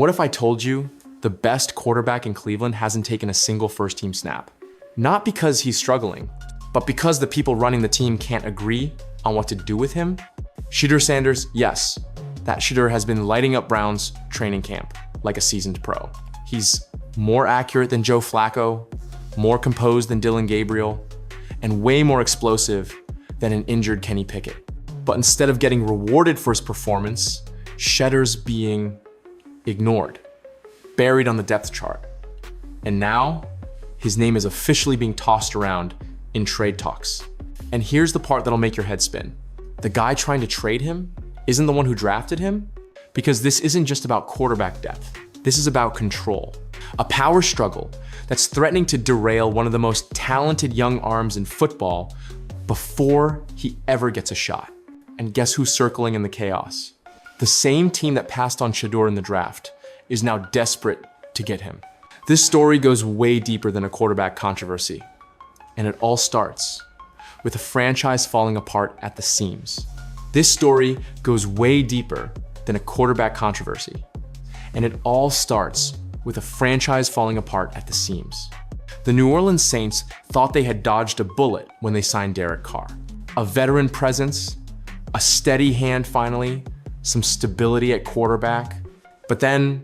What if I told you the best quarterback in Cleveland hasn't taken a single first-team snap? Not because he's struggling, but because the people running the team can't agree on what to do with him? Shedeur Sanders, yes, that Shedeur has been lighting up Browns training camp like a seasoned pro. He's more accurate than Joe Flacco, more composed than Dillon Gabriel, and way more explosive than an injured Kenny Pickett. But instead of getting rewarded for his performance, Shedeur's being ignored, buried on the depth chart. And now, his name is officially being tossed around in trade talks. And here's the part that'll make your head spin. The guy trying to trade him isn't the one who drafted him, because this isn't just about quarterback depth. This is about control. A power struggle that's threatening to derail one of the most talented young arms in football before he ever gets a shot. And guess who's circling in the chaos? The same team that passed on Shedeur in the draft is now desperate to get him. This story goes way deeper than a quarterback controversy. And it all starts with a franchise falling apart at the seams. This story goes way deeper than a quarterback controversy. And it all starts with a franchise falling apart at the seams. The New Orleans Saints thought they had dodged a bullet when they signed Derek Carr. A veteran presence, a steady hand finally, some stability at quarterback. But then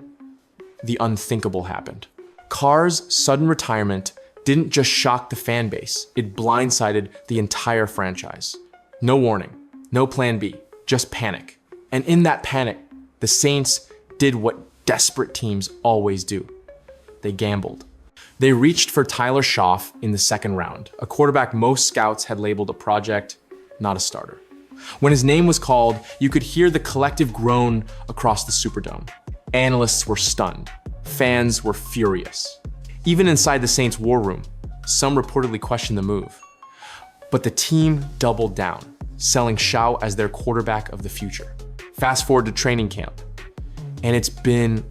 the unthinkable happened. Carr's sudden retirement didn't just shock the fan base, it blindsided the entire franchise. No warning, no plan B, just panic. And in that panic, the Saints did what desperate teams always do. They gambled. They reached for Tyler Schaff in the second round, a quarterback most scouts had labeled a project, not a starter. When his name was called, you could hear the collective groan across the Superdome. Analysts were stunned. Fans were furious. Even inside the Saints' war room, some reportedly questioned the move. But the team doubled down, selling Schaff as their quarterback of the future. Fast forward to training camp, and it's been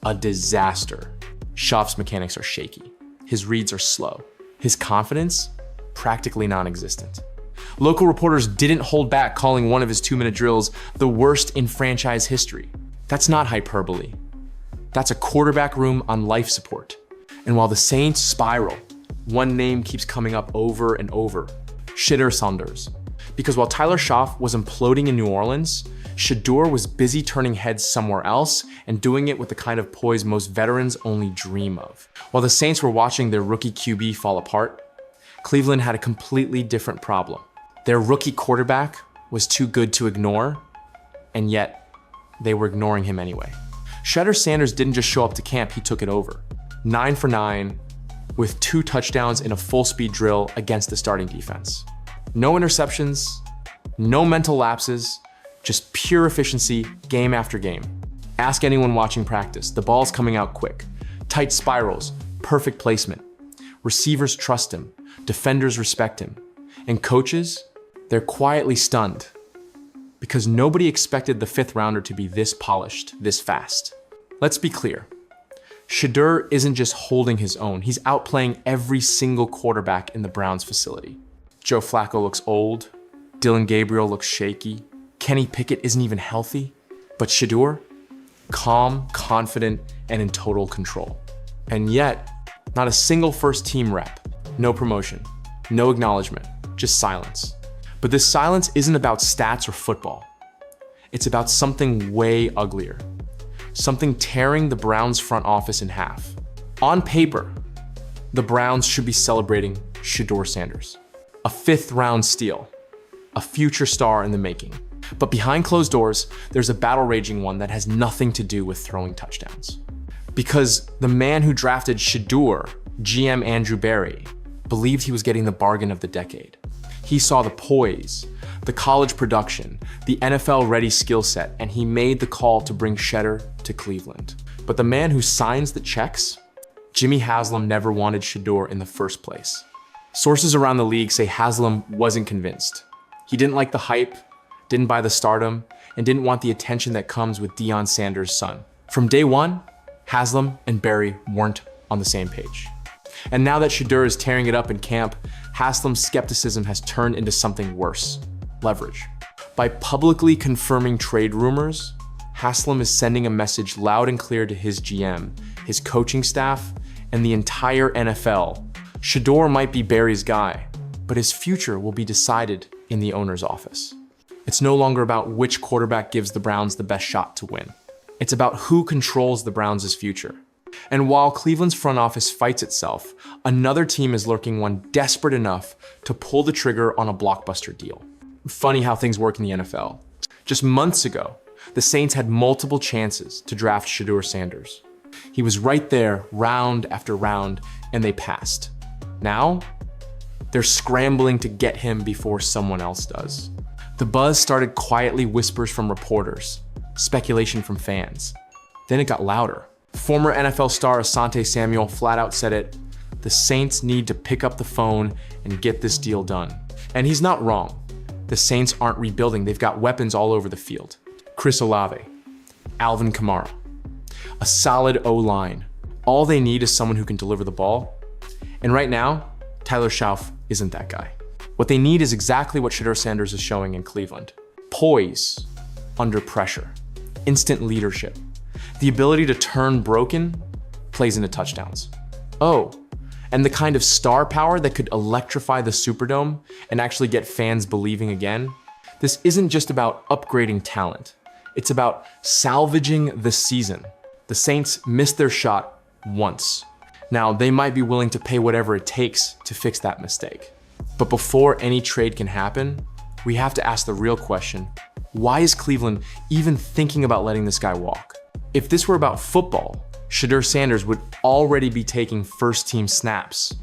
a disaster. Schaff's mechanics are shaky. His reads are slow. His confidence, practically non-existent. Local reporters didn't hold back, calling one of his 2-minute drills the worst in franchise history. That's not hyperbole. That's a quarterback room on life support. And while the Saints spiral, one name keeps coming up over and over: Shedeur Sanders. Because while Tyler Schaff was imploding in New Orleans, Shedeur was busy turning heads somewhere else and doing it with the kind of poise most veterans only dream of. While the Saints were watching their rookie QB fall apart, Cleveland had a completely different problem. Their rookie quarterback was too good to ignore, and yet they were ignoring him anyway. Shedeur Sanders didn't just show up to camp, he took it over. 9 for 9, with 2 touchdowns in a full-speed drill against the starting defense. No interceptions, no mental lapses, just pure efficiency game after game. Ask anyone watching practice, the ball's coming out quick. Tight spirals, perfect placement. Receivers trust him, defenders respect him. And coaches, they're quietly stunned because nobody expected the 5th rounder to be this polished, this fast. Let's be clear. Shedeur isn't just holding his own, he's outplaying every single quarterback in the Browns facility. Joe Flacco looks old, Dillon Gabriel looks shaky, Kenny Pickett isn't even healthy, but Shedeur, calm, confident, and in total control. And yet, not a single first-team rep, no promotion, no acknowledgement, just silence. But this silence isn't about stats or football. It's about something way uglier. Something tearing the Browns front office in half. On paper, the Browns should be celebrating Shedeur Sanders, a 5th round steal, a future star in the making. But behind closed doors, there's a battle raging one that has nothing to do with throwing touchdowns. Because the man who drafted Shedeur, GM Andrew Berea, believed he was getting the bargain of the decade. He saw the poise, the college production, the NFL-ready skill set, and he made the call to bring Shedeur to Cleveland. But the man who signs the checks, Jimmy Haslam, never wanted Shedeur in the first place. Sources around the league say Haslam wasn't convinced. He didn't like the hype, didn't buy the stardom, and didn't want the attention that comes with Deion Sanders' son. From day one, Haslam and Berea weren't on the same page. And now that Shedeur is tearing it up in camp, Haslam's skepticism has turned into something worse: leverage. By publicly confirming trade rumors, Haslam is sending a message loud and clear to his GM, his coaching staff, and the entire NFL. Shedeur might be Berea's guy, but his future will be decided in the owner's office. It's no longer about which quarterback gives the Browns the best shot to win. It's about who controls the Browns' future. And while Cleveland's front office fights itself, another team is lurking, one desperate enough to pull the trigger on a blockbuster deal. Funny how things work in the NFL. Just months ago, the Saints had multiple chances to draft Shedeur Sanders. He was right there round after round, and they passed. Now, they're scrambling to get him before someone else does. The buzz started quietly, whispers from reporters, speculation from fans. Then it got louder. Former NFL star Asante Samuel flat out said it, the Saints need to pick up the phone and get this deal done. And he's not wrong. The Saints aren't rebuilding, they've got weapons all over the field. Chris Olave, Alvin Kamara, a solid O-line. All they need is someone who can deliver the ball. And right now, Tyler Schauf isn't that guy. What they need is exactly what Shedeur Sanders is showing in Cleveland. Poise under pressure, instant leadership, the ability to turn broken plays into touchdowns. Oh, and the kind of star power that could electrify the Superdome and actually get fans believing again. This isn't just about upgrading talent. It's about salvaging the season. The Saints missed their shot once. Now, they might be willing to pay whatever it takes to fix that mistake. But before any trade can happen, we have to ask the real question, why is Cleveland even thinking about letting this guy walk? If this were about football, Shedeur Sanders would already be taking first-team snaps.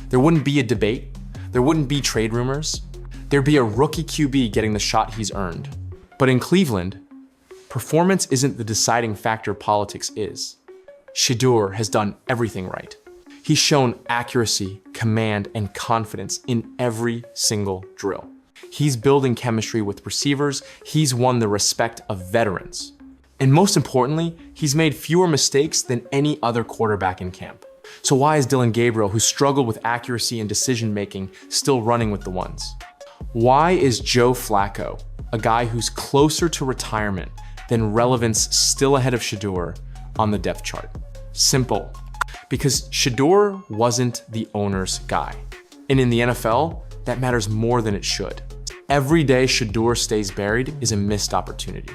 There wouldn't be a debate. There wouldn't be trade rumors. There'd be a rookie QB getting the shot he's earned. But in Cleveland, performance isn't the deciding factor politics is. Shedeur has done everything right. He's shown accuracy, command, and confidence in every single drill. He's building chemistry with receivers. He's won the respect of veterans. And most importantly, he's made fewer mistakes than any other quarterback in camp. So why is Dylan Gabriel, who struggled with accuracy and decision-making, still running with the ones? Why is Joe Flacco, a guy who's closer to retirement than relevance, still ahead of Shedeur on the depth chart? Simple. Because Shedeur wasn't the owner's guy. And in the NFL, that matters more than it should. Every day Shedeur stays buried is a missed opportunity.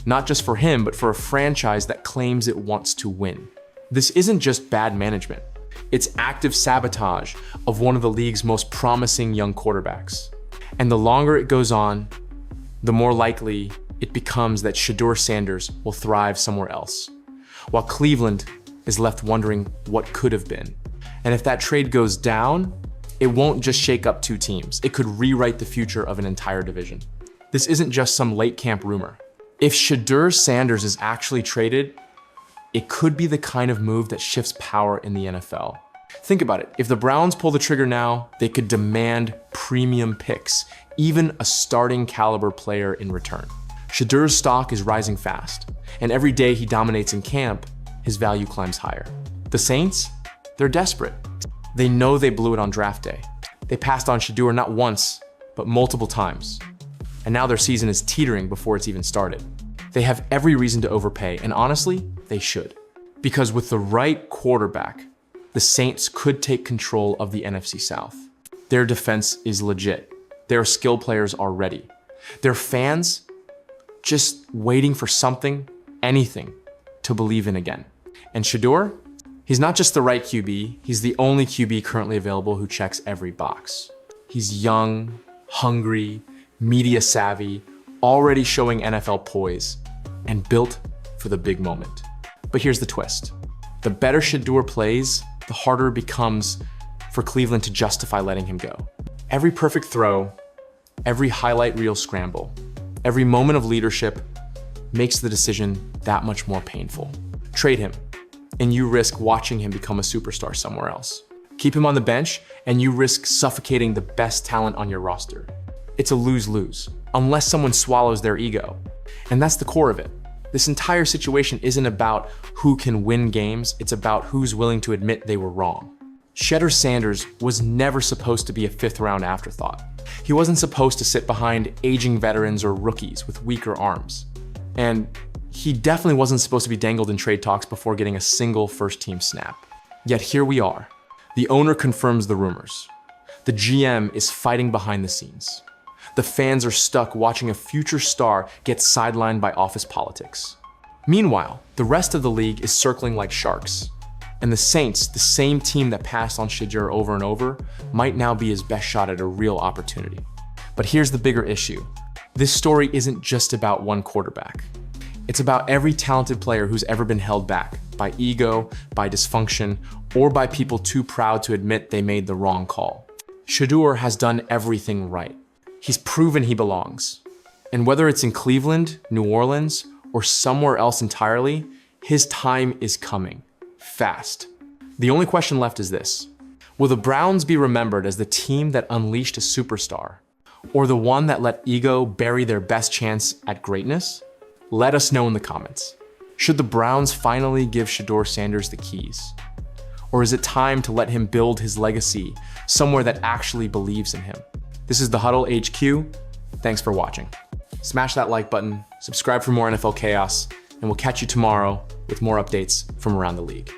Not just for him, but for a franchise that claims it wants to win. This isn't just bad management. It's active sabotage of one of the league's most promising young quarterbacks. And the longer it goes on, the more likely it becomes that Shedeur Sanders will thrive somewhere else, while Cleveland is left wondering what could have been. And if that trade goes down, it won't just shake up two teams. It could rewrite the future of an entire division. This isn't just some late camp rumor. If Shedeur Sanders is actually traded, it could be the kind of move that shifts power in the NFL. Think about it. If the Browns pull the trigger now, they could demand premium picks, even a starting caliber player in return. Shedeur's stock is rising fast, and every day he dominates in camp, his value climbs higher. The Saints, they're desperate. They know they blew it on draft day. They passed on Shedeur not once, but multiple times. And now their season is teetering before it's even started. They have every reason to overpay, and honestly, they should. Because with the right quarterback, the Saints could take control of the NFC South. Their defense is legit. Their skill players are ready. Their fans just waiting for something, anything, to believe in again. And Shedeur, he's not just the right QB, he's the only QB currently available who checks every box. He's young, hungry, media savvy, already showing NFL poise, and built for the big moment. But here's the twist. The better Shedeur plays, the harder it becomes for Cleveland to justify letting him go. Every perfect throw, every highlight reel scramble, every moment of leadership makes the decision that much more painful. Trade him, and you risk watching him become a superstar somewhere else. Keep him on the bench, and you risk suffocating the best talent on your roster. It's a lose-lose, unless someone swallows their ego. And that's the core of it. This entire situation isn't about who can win games, it's about who's willing to admit they were wrong. Shedeur Sanders was never supposed to be a fifth-round afterthought. He wasn't supposed to sit behind aging veterans or rookies with weaker arms. And He definitely wasn't supposed to be dangled in trade talks before getting a single first-team snap. Yet here we are. The owner confirms the rumors. The GM is fighting behind the scenes. The fans are stuck watching a future star get sidelined by office politics. Meanwhile, the rest of the league is circling like sharks. And the Saints, the same team that passed on Shedeur over and over, might now be his best shot at a real opportunity. But here's the bigger issue. This story isn't just about one quarterback. It's about every talented player who's ever been held back by ego, by dysfunction, or by people too proud to admit they made the wrong call. Shedeur has done everything right. He's proven he belongs. And whether it's in Cleveland, New Orleans, or somewhere else entirely, his time is coming. Fast. The only question left is this. Will the Browns be remembered as the team that unleashed a superstar, or the one that let ego bury their best chance at greatness? Let us know in the comments. Should the Browns finally give Shedeur Sanders the keys? Or is it time to let him build his legacy somewhere that actually believes in him? This is The Huddle HQ. Thanks for watching. Smash that like button, subscribe for more NFL chaos, and we'll catch you tomorrow with more updates from around the league.